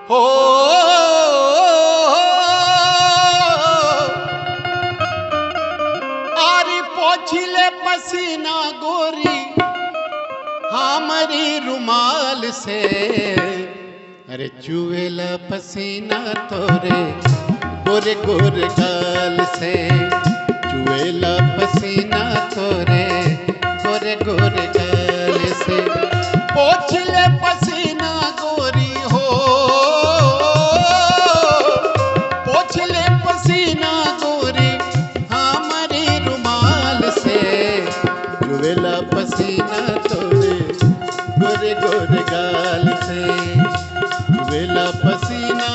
हो आरी पोछिले पसीना गोरी हमारी रुमाल से। अरे चुवेला पसीना तोरे गोरे गोरे गाल से। चुवेला पसीना तोरे गोरे गोरे गाल से। पोछले पसीना गोरी हो पोछले पसीना गोरी हमारी रुमाल से। चुवेला पसीना तोरे गोरे गोरे गाल से। चुवेला पसीना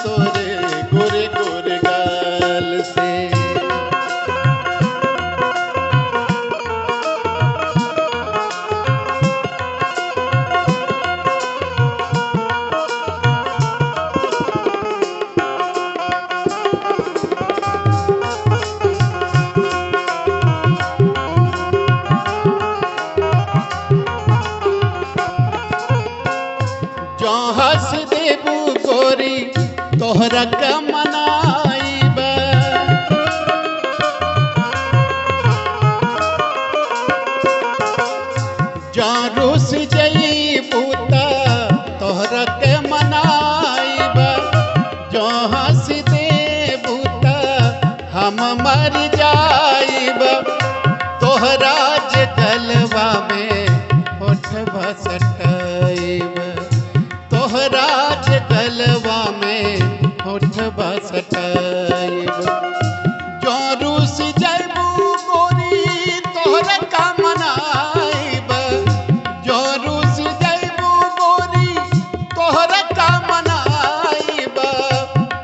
तोरे गोरे गोरे गाल से। जो हंस देबू गोरी तोहरा का मनाइबा। जो रूस जईबू ता तोहरा के मनाइबा। जो हंस देबू ता हम मर जाइबा। तोहरा जे गलवा में होठवा सटाइबा। तोहरा जे गलवा में होठवा सटाइबा। जो रूस जईबू गोरी तोहरा का मनाइबा। जो रूस जईबू गोरी तोहरा का मनाइबा।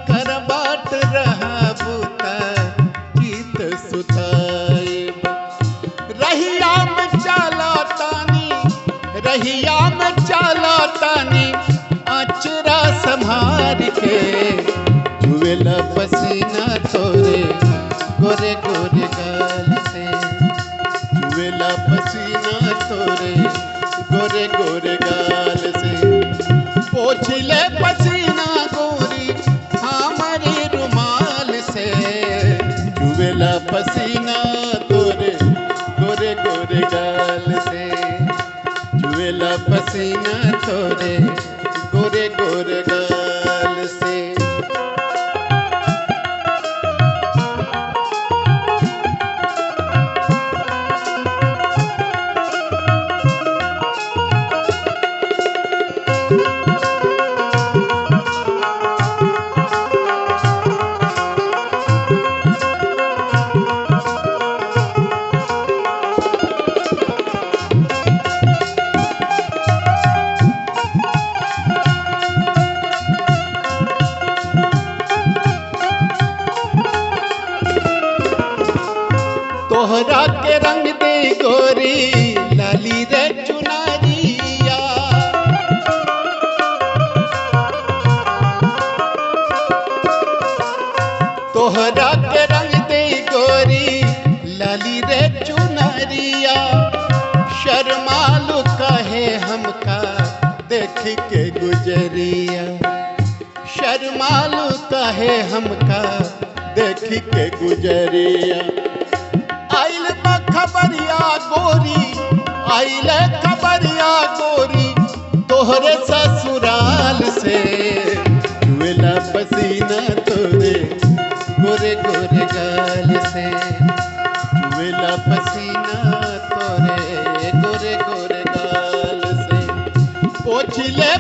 करबाट रहबू ता गीत सुताइबा। रहिया में चला तानी रहिया में चला तानी अचरा संभार के। चुवेला पसीना तोरे गोरे गोरे गाल से। चुवेला पसीना तोरे गोरे गोरे गाल से। पोछले पसीना गोरी हमारी रुमाल से। चुवेला पसीना तोरे गोरे गोरे गाल से। चुवेला पसीना तोरे गोरे गोरे गाल से। तोहरा के रंग दे गोरी लाली रे चुनरिया। तोहरा के रंग दे गोरी लाली रे चुनरिया। शर्मालू कहे हमका देख के गुजरिया। शर्मालू कहे हमका देख के गुजरिया। आइल खबरिया गोरी आइल खबरिया गोरी तोहरे ससुराल से। चुवेला पसीना तोरे गोरे गोरे गाल से। चुवेला पसीना तोरे गोरे गोरे गाल से। पोछले